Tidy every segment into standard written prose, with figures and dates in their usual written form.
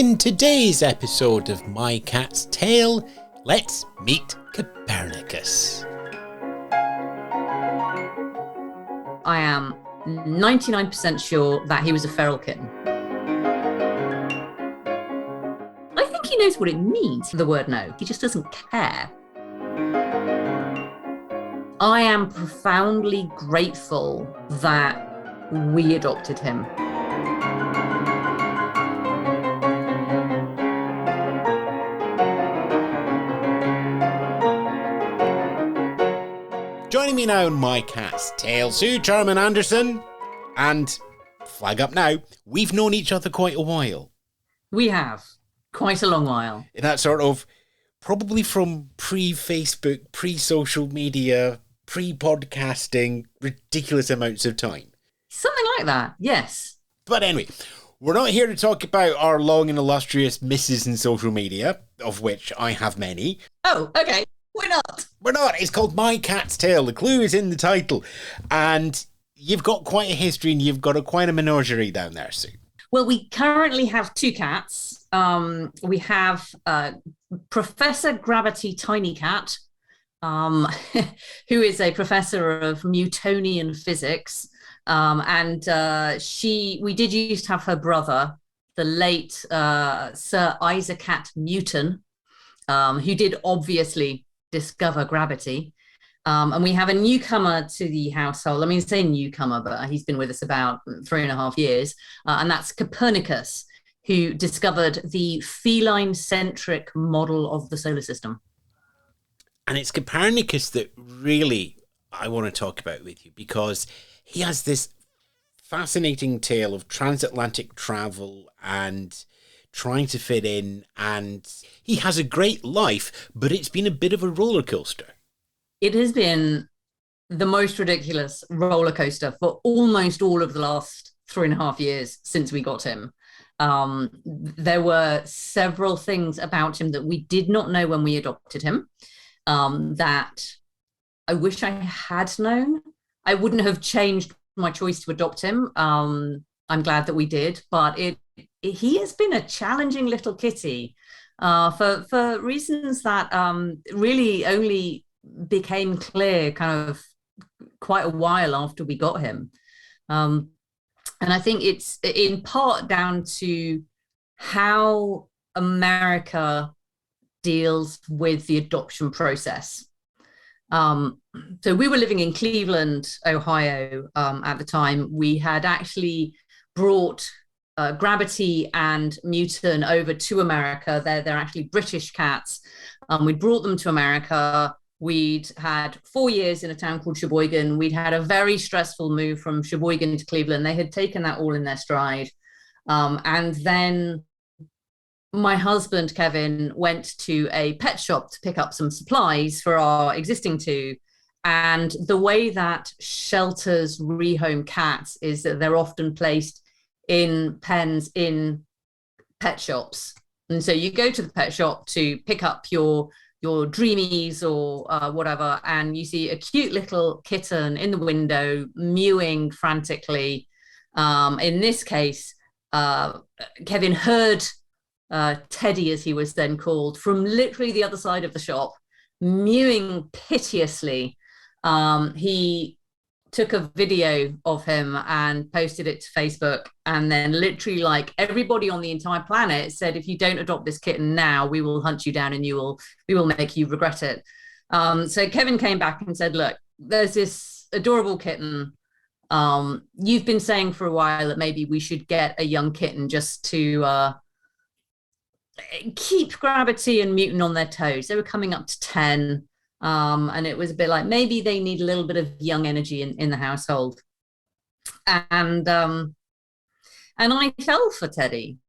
In today's episode of My Cat's Tale, let's meet Copurrnicus. I am 99% sure that he was a feral kitten. I think he knows what it means, the word no. He just doesn't care. I am profoundly grateful that we adopted him. Joining me now on My Cat's Tale, Suw, Charman-Anderson, and flag up now, we've known each other quite a while. We have. Quite a long while. In that sort of, probably from pre-Facebook, pre-social media, pre-podcasting, ridiculous amounts of time. Something like that, yes. But anyway, we're not here to talk about our long and illustrious misses in social media, of which I have many. Oh, okay. We're not. We're not. It's called My Cat's Tale. The clue is in the title. And you've got quite a history and you've got quite a menagerie down there, Sue. Well, we currently have two cats. We have Professor Grabbity Tiny Cat, who is a professor of Newtonian physics. We did used to have her brother, the late Sir Isaac Mewton, who did obviously discover gravity. And we have a newcomer to the household. I mean, say newcomer, but he's been with us about 3.5 years. And that's Copurrnicus, who discovered the feline-centric model of the solar system. And it's Copurrnicus that really I want to talk about with you, because he has this fascinating tale of transatlantic travel and trying to fit in, and he has a great life, but it's been a bit of a roller coaster. It has been the most ridiculous roller coaster for almost all of the last 3.5 years since we got him. There were several things about him that we did not know when we adopted him, that I wish I had known. I wouldn't have changed my choice to adopt him. I'm glad that we did, but he has been a challenging little kitty for reasons that really only became clear kind of quite a while after we got him. And I think it's in part down to how America deals with the adoption process. So we were living in Cleveland, Ohio at the time. We had actually brought Grabbity and Mewton over to America. They're actually British cats. We brought them to America. We'd had 4 years in a town called Sheboygan. We'd had a very stressful move from Sheboygan to Cleveland. They had taken that all in their stride. And then my husband, Kevin, went to a pet shop to pick up some supplies for our existing two. And the way that shelters rehome cats is that they're often placed in pens in pet shops. And so you go to the pet shop to pick up your dreamies or whatever, and you see a cute little kitten in the window mewing frantically. In this case, Kevin heard Teddy, as he was then called, from literally the other side of the shop, mewing piteously. He took a video of him and posted it to Facebook, and then literally like everybody on the entire planet said, if you don't adopt this kitten now, we will hunt you down and we will make you regret it. So Kevin came back and said, look, there's this adorable kitten. You've been saying for a while that maybe we should get a young kitten just to keep Grabbity and Mewton on their toes. They were coming up to 10. And it was a bit like maybe they need a little bit of young energy in the household. And I fell for Teddy.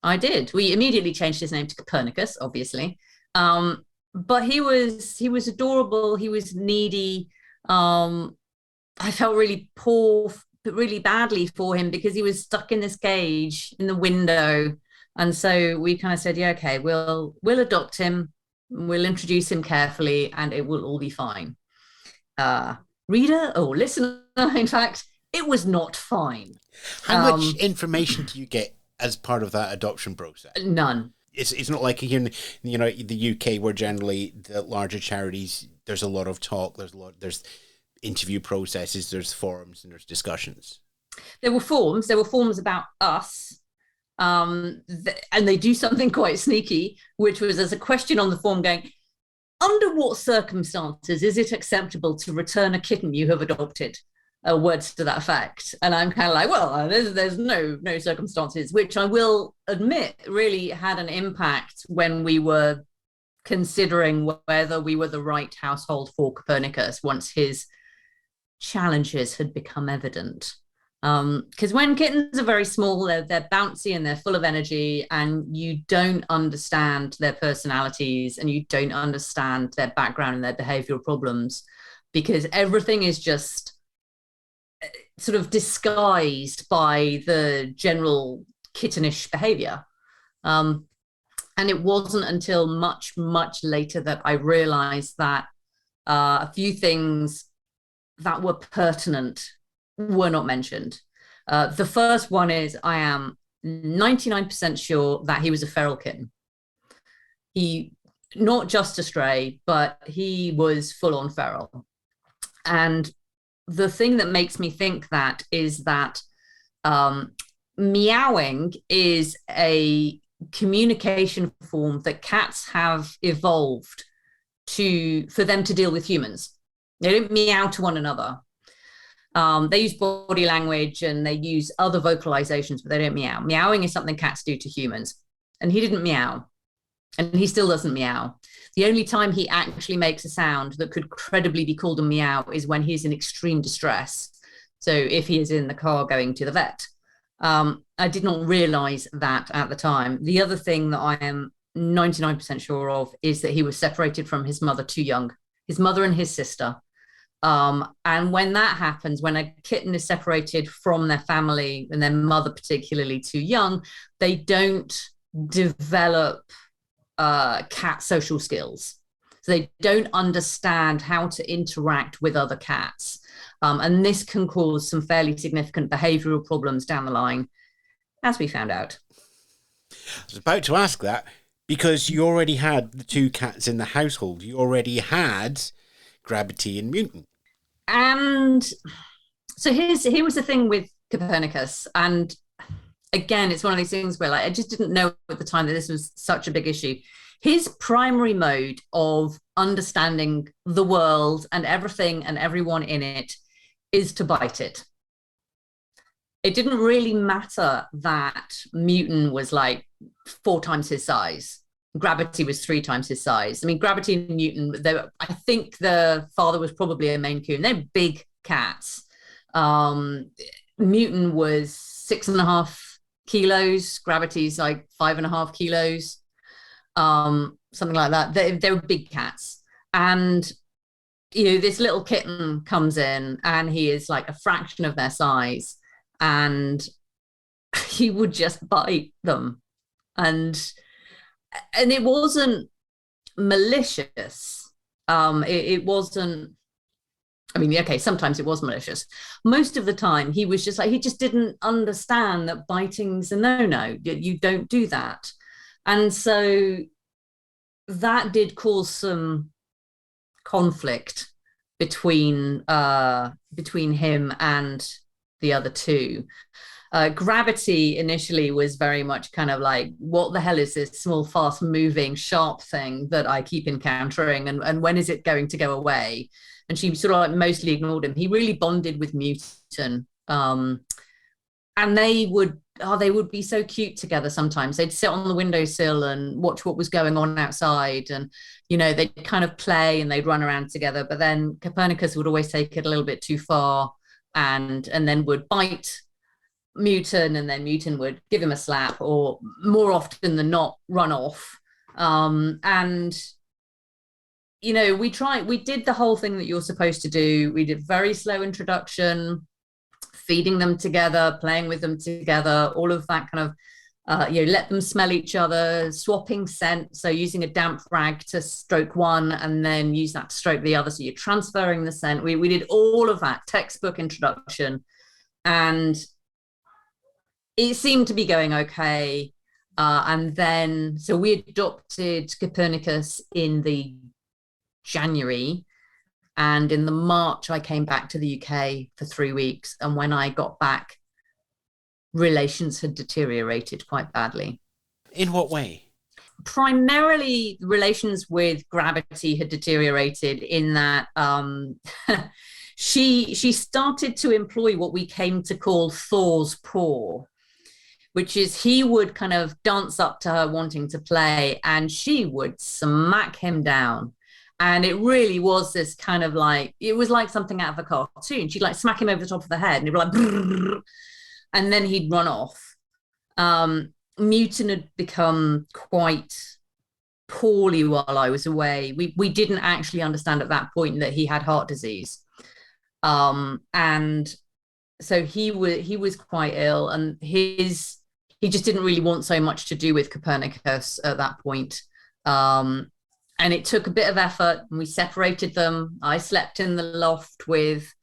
I did. We immediately changed his name to Copurrnicus, obviously. But he was adorable. He was needy. I felt really really badly for him because he was stuck in this cage in the window. And so we kind of said, yeah, okay, we'll adopt him. We'll introduce him carefully and it will all be fine. Reader or listener, in fact, it was not fine. How much information do you get as part of that adoption process? None. It's not like here in the UK, where generally the larger charities, there's a lot of talk, there's interview processes, there's forums, and there's discussions. There were forms about us, and they do something quite sneaky, which was, there's a question on the form going, under what circumstances is it acceptable to return a kitten you have adopted? Words to that effect. And I'm kind of like, well, there's no circumstances, which I will admit really had an impact when we were considering whether we were the right household for Copurrnicus once his challenges had become evident. Because when kittens are very small, they're bouncy and they're full of energy, and you don't understand their personalities and you don't understand their background and their behavioral problems, because everything is just sort of disguised by the general kittenish behavior. And it wasn't until much, much later that I realized that a few things that were pertinent were not mentioned. The first one is, I am 99% sure that he was a feral kitten. He, not just a stray, but he was full on feral. And the thing that makes me think that is that meowing is a communication form that cats have evolved for them to deal with humans. They don't meow to one another. They use body language and they use other vocalizations, but they don't meow. Meowing is something cats do to humans. And he didn't meow. And he still doesn't meow. The only time he actually makes a sound that could credibly be called a meow is when he's in extreme distress. So if he is in the car going to the vet. I did not realize that at the time. The other thing that I am 99% sure of is that he was separated from his mother too young, his mother and his sister. And when that happens, when a kitten is separated from their family and their mother particularly too young, they don't develop cat social skills. So they don't understand how to interact with other cats. And this can cause some fairly significant behavioral problems down the line, as we found out. I was about to ask that, because you already had the two cats in the household. You already had Grabbity and Mewton. And so here was the thing with Copurrnicus. And again, it's one of these things where I just didn't know at the time that this was such a big issue. His primary mode of understanding the world and everything and everyone in it is to bite it. It didn't really matter that Mewton was like 4 times his size. Grabbity was 3 times his size. I mean, Grabbity and Mewton, I think the father was probably a Maine Coon. They're big cats. Mewton was 6.5 kilos. Gravity's like 5.5 kilos. Something like that. They were big cats. And, this little kitten comes in and he is like a fraction of their size. And he would just bite them. And it wasn't malicious. It wasn't, I mean, okay, sometimes it was malicious. Most of the time, he was just like, he just didn't understand that biting's a no-no. You don't do that. And so that did cause some conflict between him and the other two. Grabbity initially was very much kind of like, what the hell is this small, fast moving, sharp thing that I keep encountering? And when is it going to go away? And she sort of like mostly ignored him. He really bonded with Mewton. And they would be so cute together sometimes. They'd sit on the windowsill and watch what was going on outside. And, they'd kind of play and they'd run around together. But then Copurrnicus would always take it a little bit too far and then would bite Mewton, and then Mewton would give him a slap, or more often than not, run off. And we did the whole thing that you're supposed to do. We did very slow introduction, feeding them together, playing with them together, all of that kind of let them smell each other, swapping scent, so using a damp rag to stroke one and then use that to stroke the other, so you're transferring the scent. We did all of that textbook introduction. And it seemed to be going okay. And then, so we adopted Copernicus in the January. And in the March, I came back to the UK for 3 weeks. And when I got back, relations had deteriorated quite badly. In what way? Primarily, relations with Grabbity had deteriorated in that she started to employ what we came to call Thor's paw, which is he would kind of dance up to her wanting to play, and she would smack him down. And it really was this kind of like, it was like something out of a cartoon. She'd like smack him over the top of the head, and he'd be like, brrr, and then he'd run off. Mewton had become quite poorly while I was away. We didn't actually understand at that point that he had heart disease. And so he was quite ill, and he just didn't really want so much to do with Copernicus at that point. And it took a bit of effort, and we separated them. I slept in the loft with,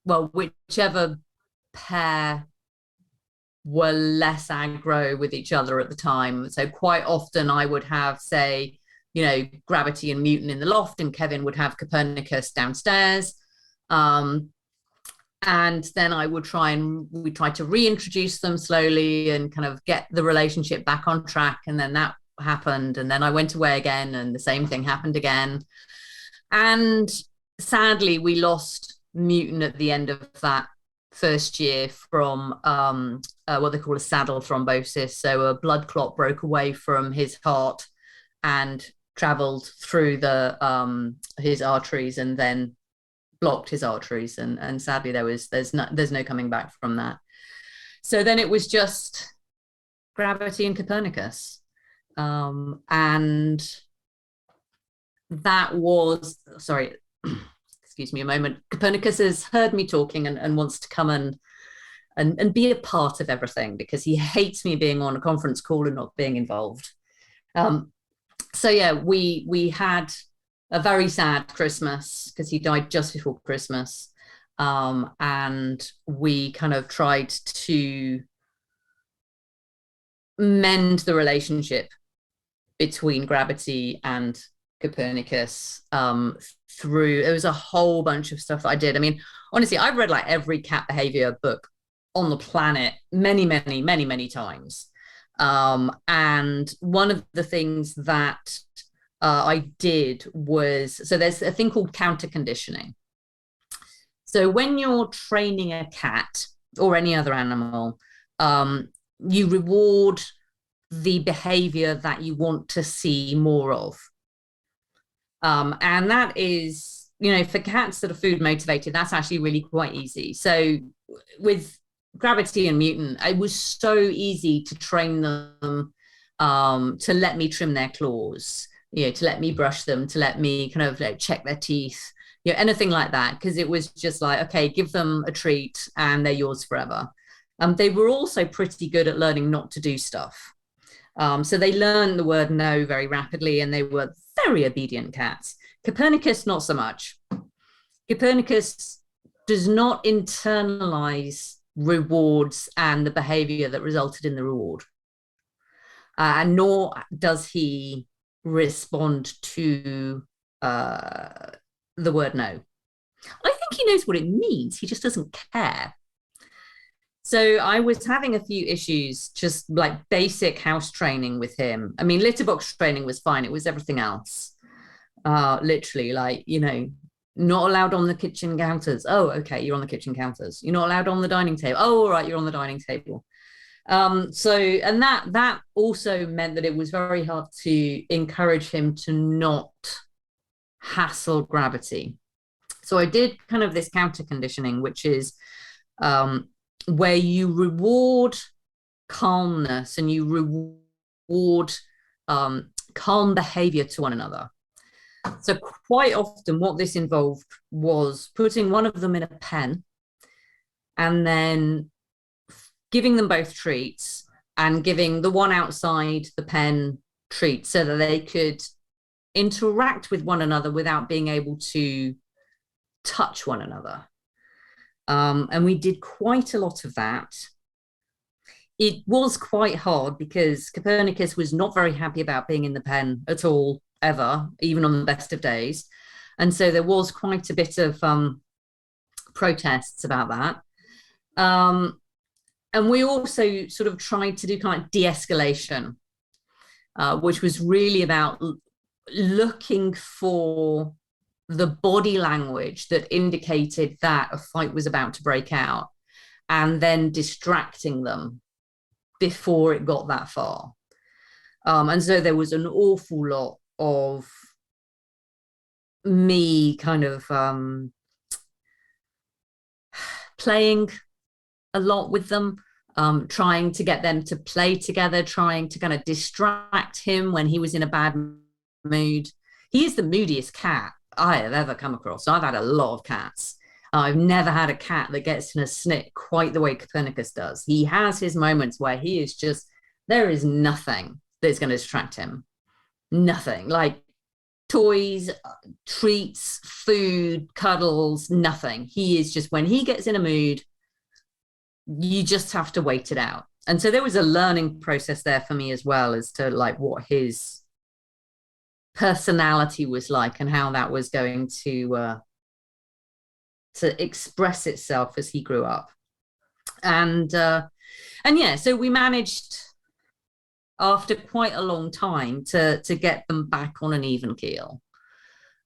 whichever pair were less aggro with each other at the time. So quite often I would have, say, Grabbity and Mewton in the loft, and Kevin would have Copernicus downstairs. And then we'd try to reintroduce them slowly and kind of get the relationship back on track. And then that happened. And then I went away again, and the same thing happened again. And sadly, we lost Mewton at the end of that first year from what they call a saddle thrombosis. So a blood clot broke away from his heart and traveled through his arteries and then blocked his arteries. And sadly, there's no coming back from that. So then it was just Grabbity and Copernicus. And that was, sorry, excuse me a moment. Copernicus has heard me talking and wants to come and be a part of everything, because he hates me being on a conference call and not being involved. So yeah, we had a very sad Christmas because he died just before Christmas. And we kind of tried to mend the relationship between Grabbity and Copernicus there was a whole bunch of stuff that I did. I mean, honestly, I've read like every cat behavior book on the planet many, many, many, many times. And one of the things that I did was, so there's a thing called counter conditioning. So when you're training a cat or any other animal, you reward the behavior that you want to see more of. And that is, for cats that are food motivated, that's actually really quite easy. So with Grabbity and Mewton, it was so easy to train them to let me trim their claws, to let me brush them, to let me kind of check their teeth, anything like that, because it was just like, okay, give them a treat and they're yours forever. They were also pretty good at learning not to do stuff. So they learned the word no very rapidly, and they were very obedient cats. Copernicus, not so much. Copernicus does not internalize rewards and the behavior that resulted in the reward. And nor does he respond to the word no. I think he knows what it means. He just doesn't care. So I was having a few issues, just like basic house training with him. I mean, litter box training was fine. It was everything else. Literally, like, not allowed on the kitchen counters. Oh, okay, you're on the kitchen counters. You're not allowed on the dining table. Oh, all right, you're on the dining table. And that also meant that it was very hard to encourage him to not hassle Grabbity. So I did kind of this counter conditioning, which is where you reward calmness and you reward calm behavior to one another. So quite often what this involved was putting one of them in a pen and then giving them both treats and giving the one outside the pen treats so that they could interact with one another without being able to touch one another. And we did quite a lot of that. it was quite hard because Copernicus was not very happy about being in the pen at all, ever, even on the best of days. And so there was quite a bit of protests about that. And we also sort of tried to do kind of de-escalation, which was really about looking for the body language that indicated that a fight was about to break out, and then distracting them before it got that far. And so there was an awful lot of me kind of playing a lot with them, trying to get them to play together, trying to kind of distract him when he was in a bad mood. He is the moodiest cat I have ever come across. I've had a lot of cats. I've never had a cat that gets in a snit quite the way Copernicus does. He has his moments where he is just, there is nothing that's going to distract him. Nothing. Like toys, treats, food, cuddles, nothing. He is just, when he gets in a mood, you just have to wait it out. And so there was a learning process there for me as well, as to like what his personality was like and how that was going to express itself as he grew up. And yeah, so we managed after quite a long time to get them back on an even keel.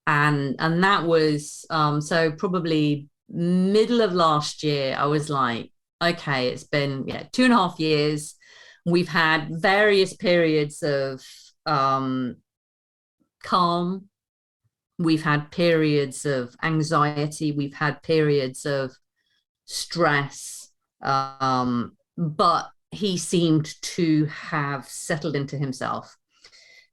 And that was so probably middle of last year, I was like, okay, it's been 2.5 years. We've had various periods of calm. We've had periods of anxiety. We've had periods of stress. But he seemed to have settled into himself.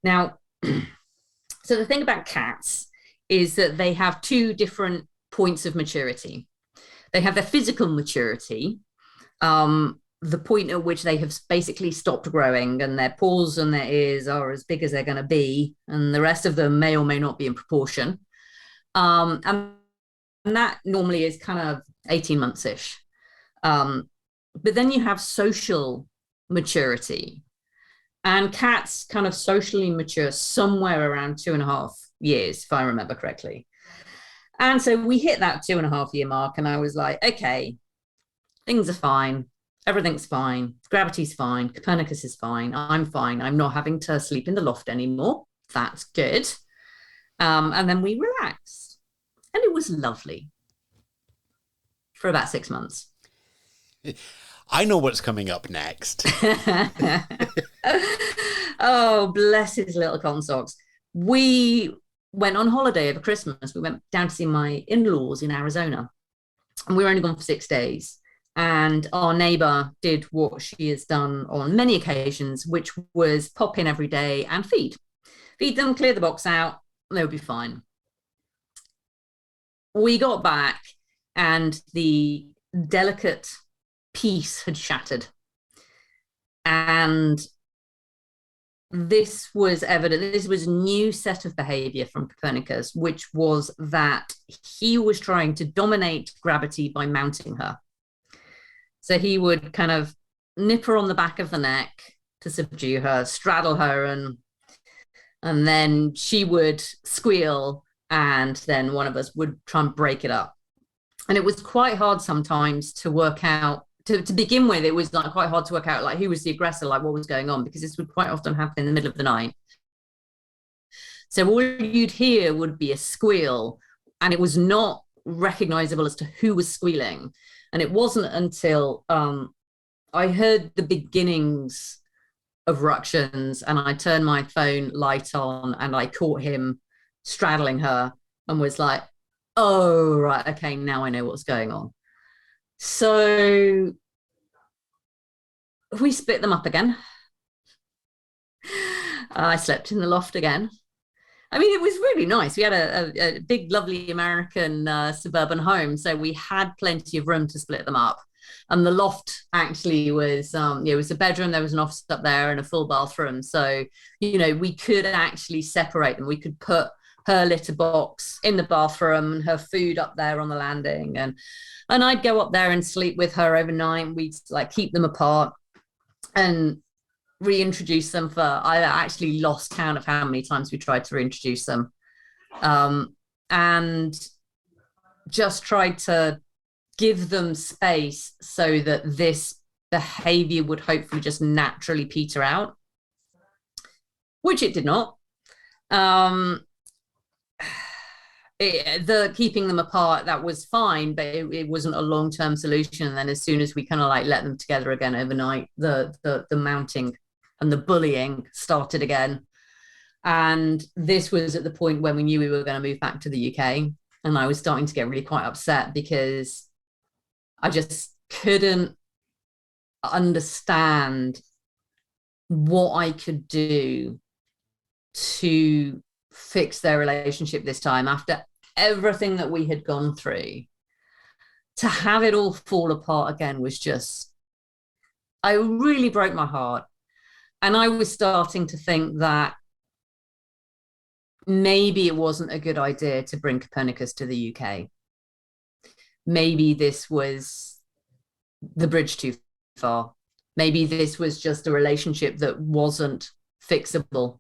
Now, so the thing about cats is that they have two different points of maturity. They have their physical maturity, the point at which they have basically stopped growing and their paws and their ears are as big as they're going to be, and the rest of them may or may not be in proportion. And that normally is kind of 18 months-ish. But then you have social maturity, and cats kind of socially mature somewhere around 2.5 years, if I remember correctly. And so we hit that 2.5 year mark, and I was like, okay, things are fine. Everything's fine. Gravity's fine. Copernicus is fine. I'm fine. I'm not having to sleep in the loft anymore. That's good. And then we relaxed, and it was lovely for about 6 months. I know what's coming up next. Oh, bless his little cotton socks. We went on holiday over Christmas. We went down to see my in-laws in Arizona, and we were only gone for 6 days. And our neighbor did what she has done on many occasions, which was pop in every day and feed them, clear the box out, and they would be fine. We got back, and the delicate peace had shattered. And this was evident. This was a new set of behavior from Copernicus, which was that he was trying to dominate Grabbity by mounting her. So he would kind of nip her on the back of the neck to subdue her, straddle her, and then she would squeal, and then one of us would try and break it up. And it was quite hard sometimes to work out, to begin with, it was like quite hard to work out like who was the aggressor, like what was going on, because this would quite often happen in the middle of the night. So all you'd hear would be a squeal, and it was not recognizable as to who was squealing. And it wasn't until I heard the beginnings of ructions, and I turned my phone light on, and I caught him straddling her, and was like, oh, right, okay, now I know what's going on. So we split them up again. I slept in the loft again. I mean, it was really nice. We had a big, lovely American suburban home, so we had plenty of room to split them up. And the loft actually was, it was a bedroom. There was an office up there and a full bathroom. So, we could actually separate them. We could put her litter box in the bathroom and her food up there on the landing, and I'd go up there and sleep with her overnight. We'd like keep them apart. and reintroduce them I actually lost count of how many times we tried to reintroduce them, and just tried to give them space so that this behavior would hopefully just naturally peter out, which it did not. The keeping them apart, that was fine, but it wasn't a long-term solution. And then as soon as we kind of like let them together again overnight, the mounting and the bullying started again. And this was at the point when we knew we were going to move back to the UK. And I was starting to get really quite upset because I just couldn't understand what I could do to fix their relationship this time after everything that we had gone through. To have it all fall apart again was just, I really broke my heart. And I was starting to think that maybe it wasn't a good idea to bring Copernicus to the UK. Maybe this was the bridge too far. Maybe this was just a relationship that wasn't fixable.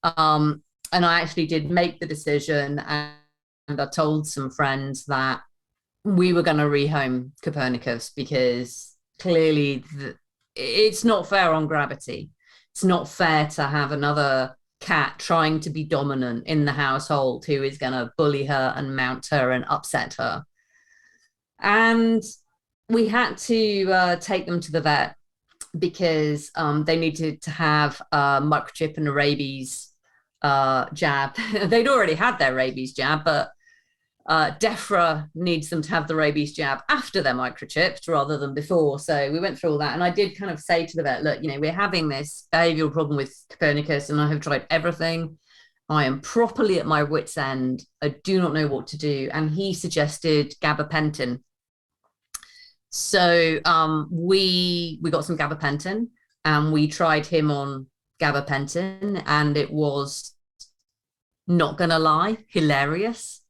And I actually did make the decision, and I told some friends that we were going to rehome Copernicus because clearly it's not fair on Grabbity. It's not fair to have another cat trying to be dominant in the household who is going to bully her and mount her and upset her. And we had to take them to the vet because they needed to have a microchip and a rabies jab. They'd already had their rabies jab, but DEFRA needs them to have the rabies jab after they're microchipped rather than before. So we went through all that. And I did kind of say to the vet, look, we're having this behavioral problem with Copernicus and I have tried everything. I am properly at my wit's end. I do not know what to do. And he suggested gabapentin. So we got some gabapentin and we tried him on gabapentin, and it was, not gonna lie, hilarious.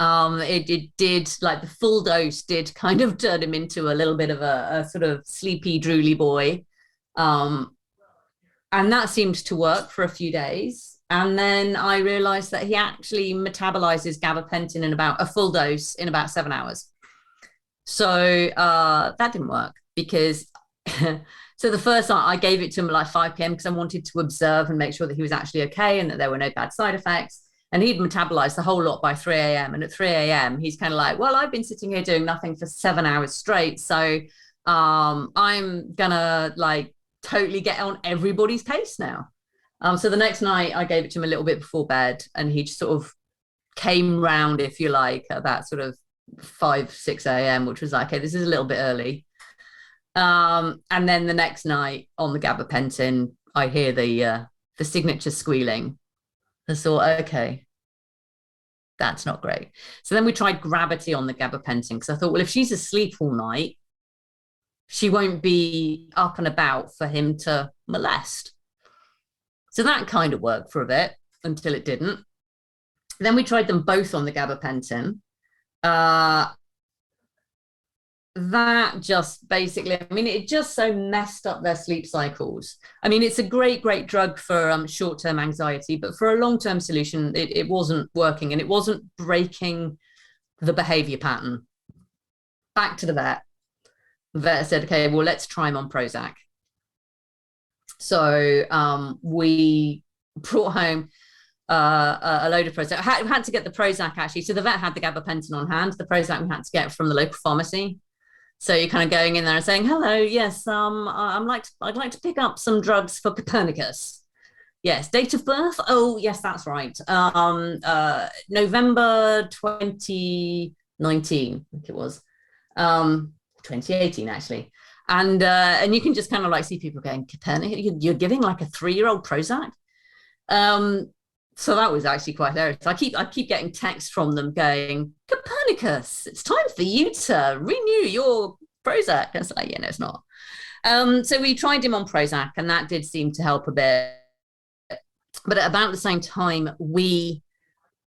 It did, like, the full dose did kind of turn him into a little bit of a sort of sleepy, drooly boy. And that seemed to work for a few days. And then I realized that he actually metabolizes gabapentin in about a full dose in about 7 hours. So that didn't work because so the first night I gave it to him at like 5 p.m. because I wanted to observe and make sure that he was actually okay and that there were no bad side effects. And he'd metabolized the whole lot by 3 a.m. And at 3 a.m., he's kind of like, well, I've been sitting here doing nothing for 7 hours straight. So I'm going to like totally get on everybody's pace now. So the next night I gave it to him a little bit before bed, and he just sort of came round, if you like, at that sort of 5, 6 a.m., which was like, okay, this is a little bit early. And then the next night on the gabapentin, I hear the signature squealing. I thought, okay, that's not great. So then we tried Grabbity on the gabapentin because I thought, well, if she's asleep all night, she won't be up and about for him to molest. So that kind of worked for a bit until it didn't. Then we tried them both on the gabapentin. That just basically, I mean, it just so messed up their sleep cycles. I mean, it's a great drug for short-term anxiety, but for a long-term solution, it wasn't working, and it wasn't breaking the behavior pattern. Back to the vet. The vet said, okay, well, let's try him on Prozac. So we brought home a load of Prozac. We had to get the Prozac, actually. So the vet had the gabapentin on hand. The Prozac we had to get from the local pharmacy. So you're kind of going in there and saying, hello, yes, I'd like to pick up some drugs for Copernicus. Yes, date of birth? Oh, yes, that's right. November 2019, I think it was. 2018, actually. And you can just kind of like see people going, Copernicus, you're giving like a 3-year-old Prozac? So that was actually quite hilarious. I keep getting texts from them going, Copernicus, it's time for you to renew your Prozac. And it's like, yeah, no, it's not. So we tried him on Prozac, and that did seem to help a bit. But at about the same time,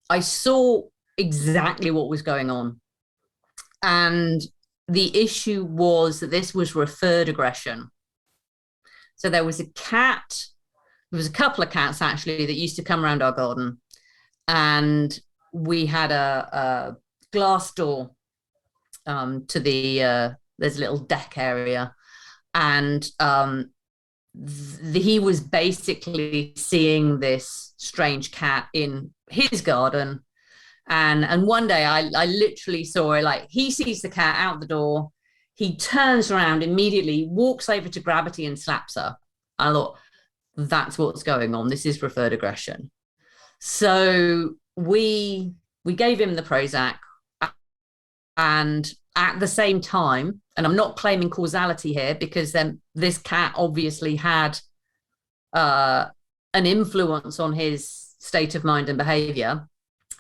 I saw exactly what was going on. And the issue was that this was referred aggression. So there was a cat, there was a couple of cats actually that used to come around our garden, and we had a glass door to the there's a little deck area, and he was basically seeing this strange cat in his garden. And one day I literally saw it, like, he sees the cat out the door, he turns around immediately, walks over to Grabbity and slaps her. I thought, that's what's going on. This is preferred aggression. So we gave him the Prozac, and at the same time, and I'm not claiming causality here, because then this cat obviously had an influence on his state of mind and behavior.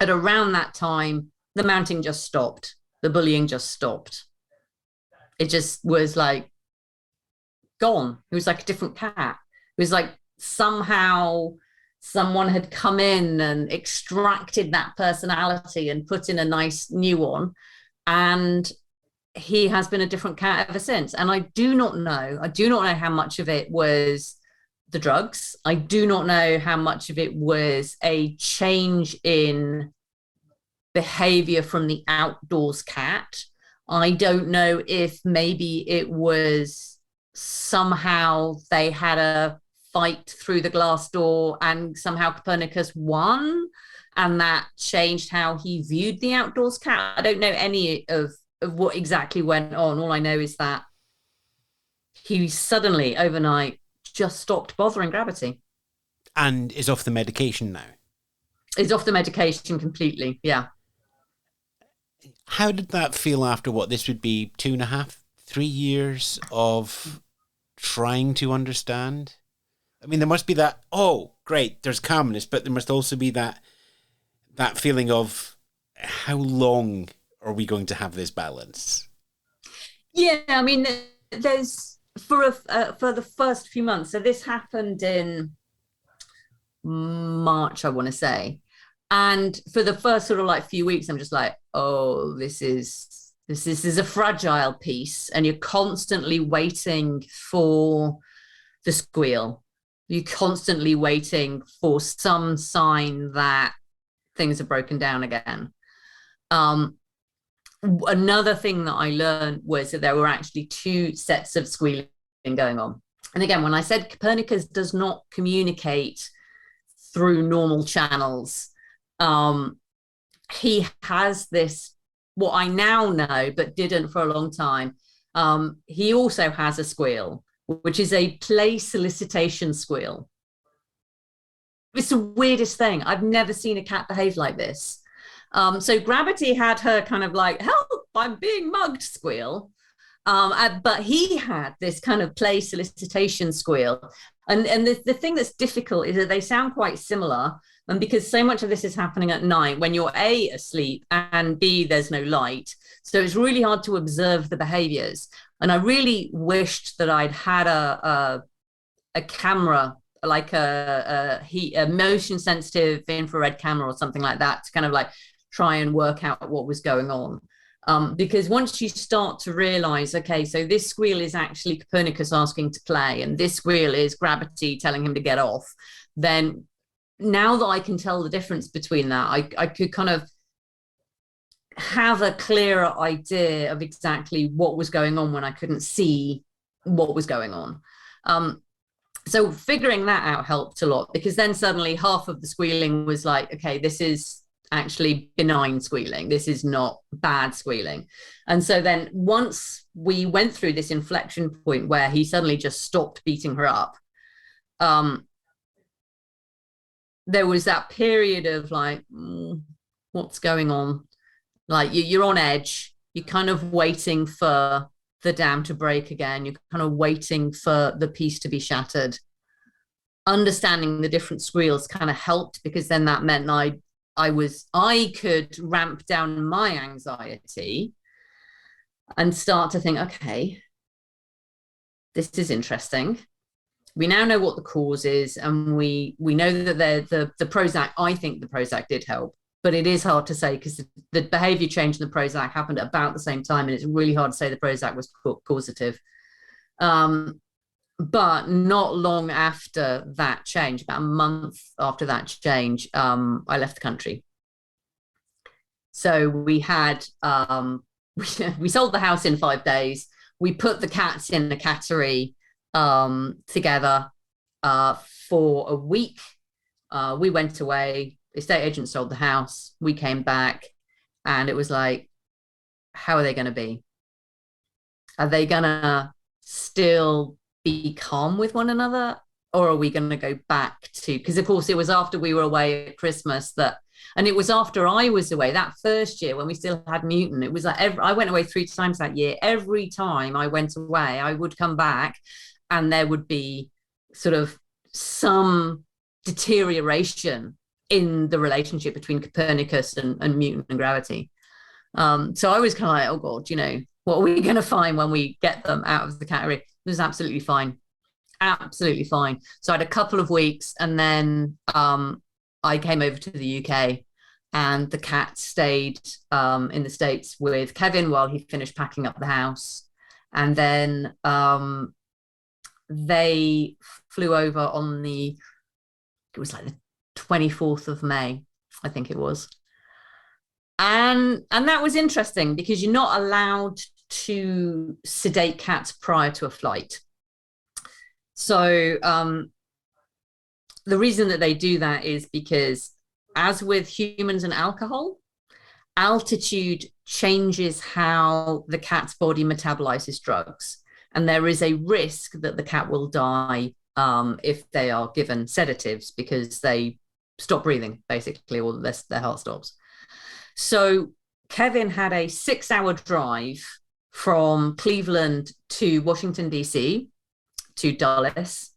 At around that time, the mounting just stopped. The bullying just stopped. It just was like gone. It was like a different cat. It was like somehow someone had come in and extracted that personality and put in a nice new one. And he has been a different cat ever since. And I do not know how much of it was the drugs. I do not know how much of it was a change in behavior from the outdoors cat. I don't know if maybe it was somehow they had a fight through the glass door and somehow Copurrnicus won, and that changed how he viewed the outdoors cat. I don't know any of what exactly went on. All I know is that he suddenly, overnight, just stopped bothering Grabbity. And is off the medication now? Is off the medication completely, yeah. How did that feel after what this would be 2.5, 3 years of trying to understand? I mean, there must be that, oh, great, there's calmness, but there must also be that feeling of, how long are we going to have this balance? Yeah, I mean, there's for the first few months. So this happened in March, I want to say, and for the first sort of like few weeks, I'm just like, oh, this is a fragile piece, and you're constantly waiting for the squeal. You're constantly waiting for some sign that things are broken down again. Another thing that I learned was that there were actually 2 sets of squealing going on. And again, when I said Copurrnicus does not communicate through normal channels, he has this, what I now know, but didn't for a long time. He also has a squeal, which is a play solicitation squeal. It's the weirdest thing. I've never seen a cat behave like this. So Grabbity had her kind of like, help, I'm being mugged squeal. But he had this kind of play solicitation squeal. And the thing that's difficult is that they sound quite similar. And because so much of this is happening at night when you're A, asleep, and B, there's no light. So it's really hard to observe the behaviors. And I really wished that I'd had a camera, like a motion sensitive infrared camera or something like that, to kind of like try and work out what was going on. Because once you start to realize, okay, so this squeal is actually Copurrnicus asking to play, and this squeal is Grabbity telling him to get off, then now that I can tell the difference between that, I could kind of have a clearer idea of exactly what was going on when I couldn't see what was going on. So figuring that out helped a lot, because then suddenly half of the squealing was like, okay, this is actually benign squealing. This is not bad squealing. And so then once we went through this inflection point where he suddenly just stopped beating her up, there was that period of like, what's going on? Like you're on edge. You're kind of waiting for the dam to break again. You're kind of waiting for the piece to be shattered. Understanding the different squeals kind of helped, because then that meant I could ramp down my anxiety and start to think, okay, this is interesting. We now know what the cause is, and we know that the Prozac, I think the Prozac did help, but it is hard to say because the behavior change in the Prozac happened at about the same time, and it's really hard to say the Prozac was causative. But not long after that change, about a month after that change, I left the country. So we had we sold the house in 5 days. We put the cats in the cattery together for a week. We went away. The estate agent sold the house. We came back, and it was like, how are they going to be? Are they going to still be calm with one another? Or are we going to go back to, because of course it was after we were away at Christmas that, and it was after I was away that first year when we still had Mewton. It was like I went away 3 times that year. Every time I went away, I would come back and there would be sort of some deterioration in the relationship between Copernicus and Mewton and Grabbity. So I was kind of like, oh God, what are we going to find when we get them out of the category? It was absolutely fine. Absolutely fine. So I had a couple of weeks, and then I came over to the UK, and the cat stayed in the States with Kevin while he finished packing up the house. And then they flew over on it was like the 24th of May, I think it was. And that was interesting because you're not allowed to sedate cats prior to a flight. So the reason that they do that is because, as with humans and alcohol, altitude changes how the cat's body metabolizes drugs. And there is a risk that the cat will die if they are given sedatives because they stop breathing, basically, or their heart stops. So Kevin had a 6-hour drive from Cleveland to Washington, D.C., to Dulles.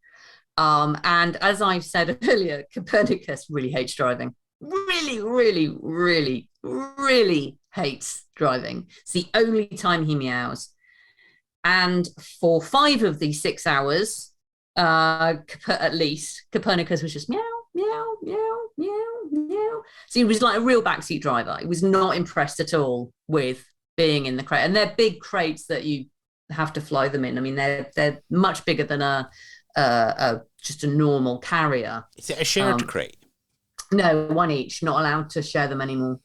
And as I've said earlier, Copernicus really hates driving. Really, really, really, really hates driving. It's the only time he meows. And for 5 of these 6 hours, at least, Copernicus was just meow, meow, meow, meow, meow. So he was like a real backseat driver. He was not impressed at all with being in the crate. And they're big crates that you have to fly them in. I mean, they're much bigger than just a normal carrier. Is it a shared crate? No, one each. Not allowed to share them anymore.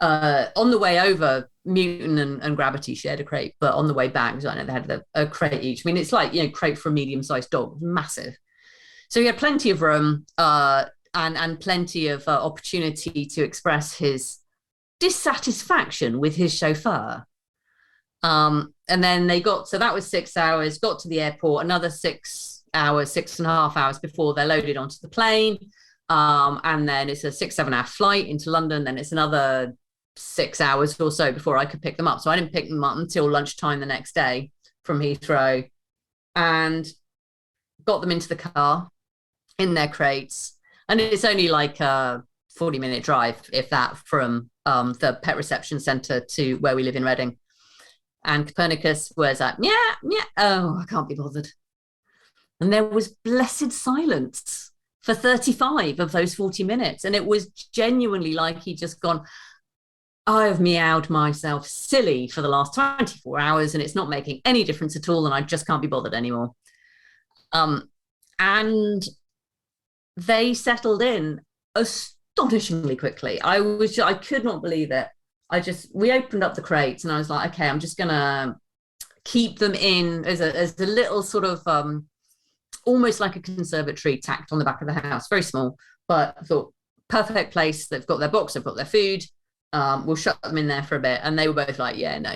On the way over, Mewton and Grabbity shared a crate, but on the way back, I know they had a crate each. I mean, it's like crate for a medium-sized dog, massive. So he had plenty of room and plenty of opportunity to express his dissatisfaction with his chauffeur. And then so that was 6 hours, got to the airport, another 6 hours, 6.5 hours before they're loaded onto the plane. And then it's a 6-7 hour flight into London. Then it's another 6 hours or so before I could pick them up. So I didn't pick them up until lunchtime the next day from Heathrow, and got them into the car in their crates. And it's only like a 40-minute drive, if that, from the pet reception centre to where we live in Reading. And Copernicus was like, yeah, yeah. Oh, I can't be bothered. And there was blessed silence for 35 of those 40 minutes. And it was genuinely like he'd just gone, I have meowed myself silly for the last 24 hours and it's not making any difference at all. And I just can't be bothered anymore. And they settled in astonishingly quickly. I could not believe it. We opened up the crates and I was like, okay, I'm just going to keep them in as a little sort of, almost like a conservatory tacked on the back of the house, very small, but I thought perfect place. They've got their box, they've got their food. We'll shut them in there for a bit. And they were both like, yeah, no,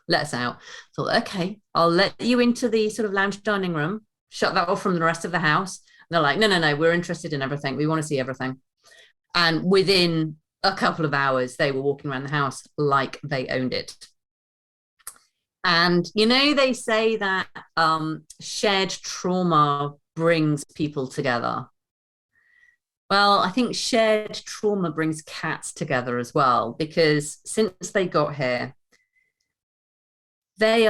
let us out. I thought, okay, I'll let you into the sort of lounge dining room, shut that off from the rest of the house. And they're like, no, we're interested in everything. We want to see everything. And within a couple of hours, they were walking around the house like they owned it. And, they say that shared trauma brings people together. Well, I think shared trauma brings cats together as well, because since they got here, they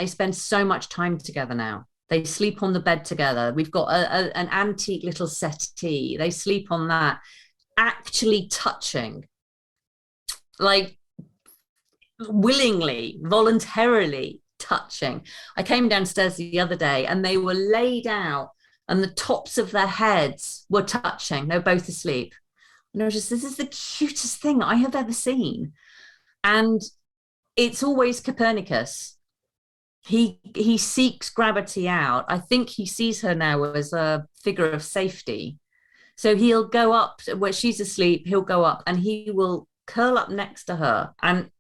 spend so much time together now. They sleep on the bed together. We've got an antique little settee. They sleep on that, actually touching, like willingly, voluntarily touching. I came downstairs the other day and they were laid out and the tops of their heads were touching. They were both asleep. And I was just, this is the cutest thing I have ever seen. And it's always Copurrnicus. He seeks Grabbity out. I think he sees her now as a figure of safety. So he'll go up where she's asleep, he'll go up and he will curl up next to her. And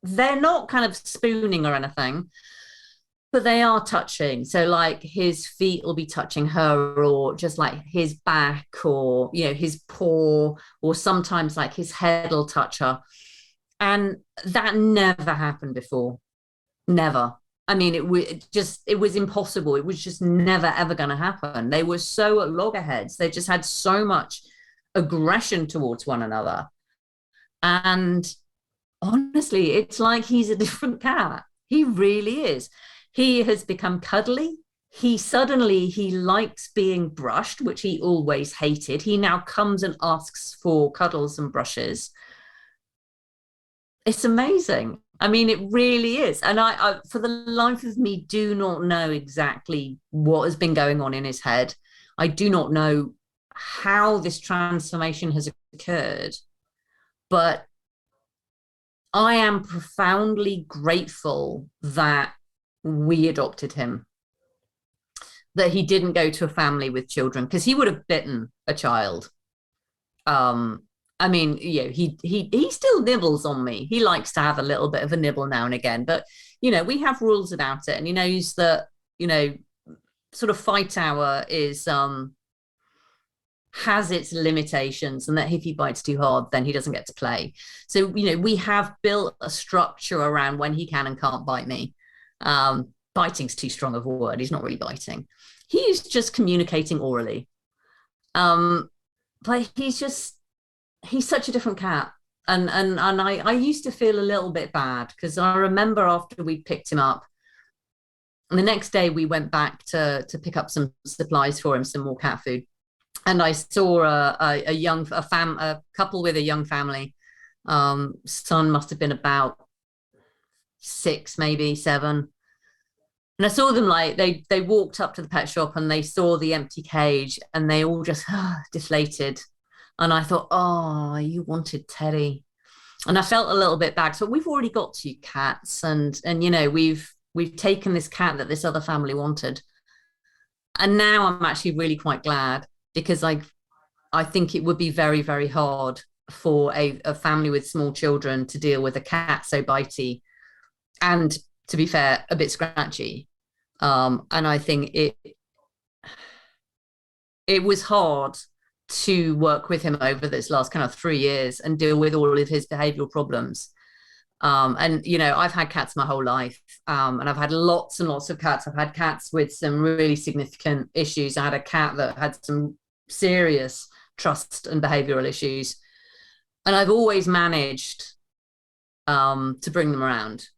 they're not kind of spooning or anything, but they are touching. So like his feet will be touching her, or just like his back, or, you know, his paw, or sometimes like his head will touch her. And that never happened before. Never. I mean, it was impossible. It was just never, ever going to happen. They were so at loggerheads. They just had so much aggression towards one another. And honestly, it's like he's a different cat. He really is. He has become cuddly. He likes being brushed, which he always hated. He now comes and asks for cuddles and brushes. It's amazing. I mean, it really is. And I, for the life of me, do not know exactly what has been going on in his head. I do not know how this transformation has occurred, but I am profoundly grateful that we adopted him, that he didn't go to a family with children, because he would have bitten a child. I mean, you know, he still nibbles on me. He likes to have a little bit of a nibble now and again, but, you know, we have rules about it, and he knows that, you know, sort of fight hour is has its limitations, and that if he bites too hard, then he doesn't get to play. So, you know, we have built a structure around when he can and can't bite me. Biting's too strong of a word. He's not really biting. He's just communicating orally. But he's such a different cat. And I used to feel a little bit bad, because I remember after we picked him up, and the next day we went back to pick up some supplies for him, some more cat food. And I saw a couple with a young family. Son must have been about 6, maybe 7. And I saw them, like, they walked up to the pet shop and they saw the empty cage and they all just deflated. And I thought, oh, you wanted Teddy. And I felt a little bit bad. So we've already got 2 cats, and you know, we've taken this cat that this other family wanted. And now I'm actually really quite glad, because I think it would be very, very hard for a family with small children to deal with a cat so bitey and, to be fair, a bit scratchy. And I think it was hard to work with him over this last kind of 3 years and deal with all of his behavioral problems. And, you know, I've had cats my whole life, and I've had lots and lots of cats. I've had cats with some really significant issues. I had a cat that had some serious trust and behavioral issues, and I've always managed to bring them around.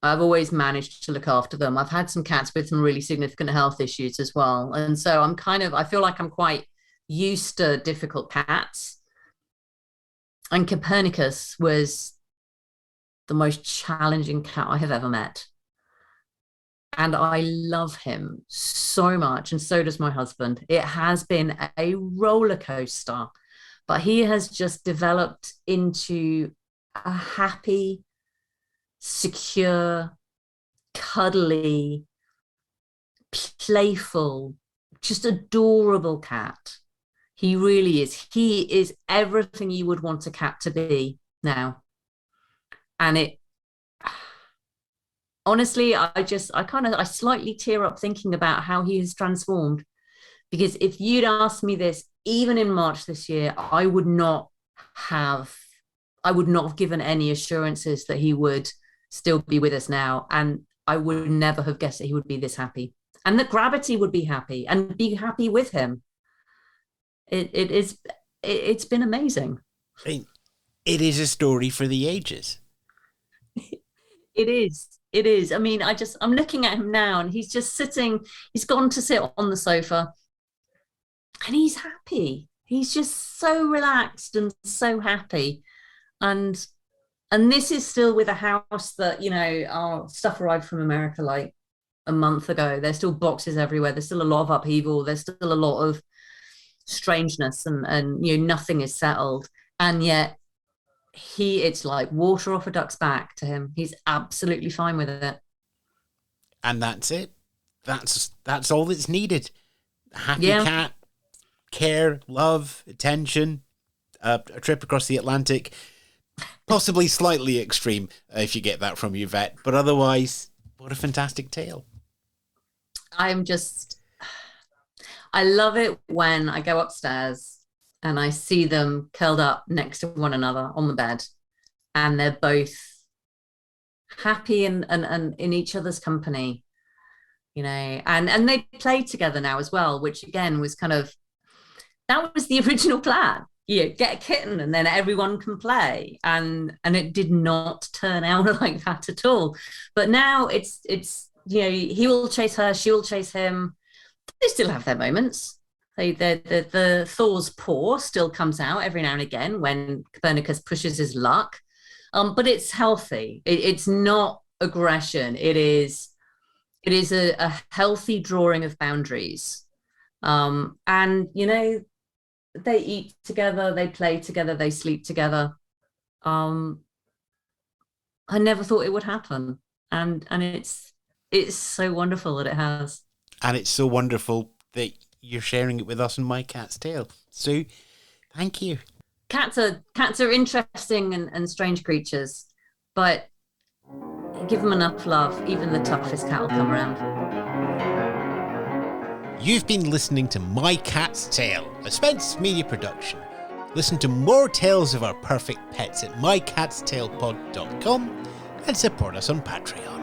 I've always managed to look after them. I've had some cats with some really significant health issues as well, and so I feel like I'm quite used to difficult cats. And Copurrnicus was the most challenging cat I have ever met. And I love him so much, and so does my husband. It has been a roller coaster, but he has just developed into a happy, secure, cuddly, playful, just adorable cat. He really is. He is everything you would want a cat to be now. And honestly, I slightly tear up thinking about how he has transformed. Because if you'd asked me this, even in March this year, I would not have given any assurances that he would still be with us now. And I would never have guessed that he would be this happy, and that Grabbity would be happy and be happy with him. It's been amazing. It is a story for the ages. It is. I mean, I'm looking at him now, and he's just sitting. He's gone to sit on the sofa, and he's happy. He's just so relaxed and so happy. And And this is still with a house that, our stuff arrived from America like a month ago. There's still boxes everywhere. There's still a lot of upheaval. There's still a lot of strangeness, and nothing is settled. And yet it's like water off a duck's back to him. He's absolutely fine with it. And that's it. That's all that's needed. A happy cat, care, love, attention, a trip across the Atlantic. Possibly slightly extreme if you get that from your vet, but otherwise, what a fantastic tale. I love it when I go upstairs and I see them curled up next to one another on the bed, and they're both happy and in each other's company, and they play together now as well, which again was that was the original plan. Get a kitten and then everyone can play, and it did not turn out like that at all. But now it's he will chase her, she will chase him. They still have their moments. The Thor's paw still comes out every now and again when Copernicus pushes his luck, but it's healthy. It's not aggression. It is a healthy drawing of boundaries, and they eat together, they play together, they sleep together. I never thought it would happen, and it's so wonderful that it has. And it's so wonderful that you're sharing it with us in My Cat's Tale. Sue, thank you. Cats are interesting and strange creatures, but give them enough love, even the toughest cat will come around. You've been listening to My Cat's Tale, a Spence Media production. Listen to more tales of our perfect pets at mycatstalepod.com and support us on Patreon.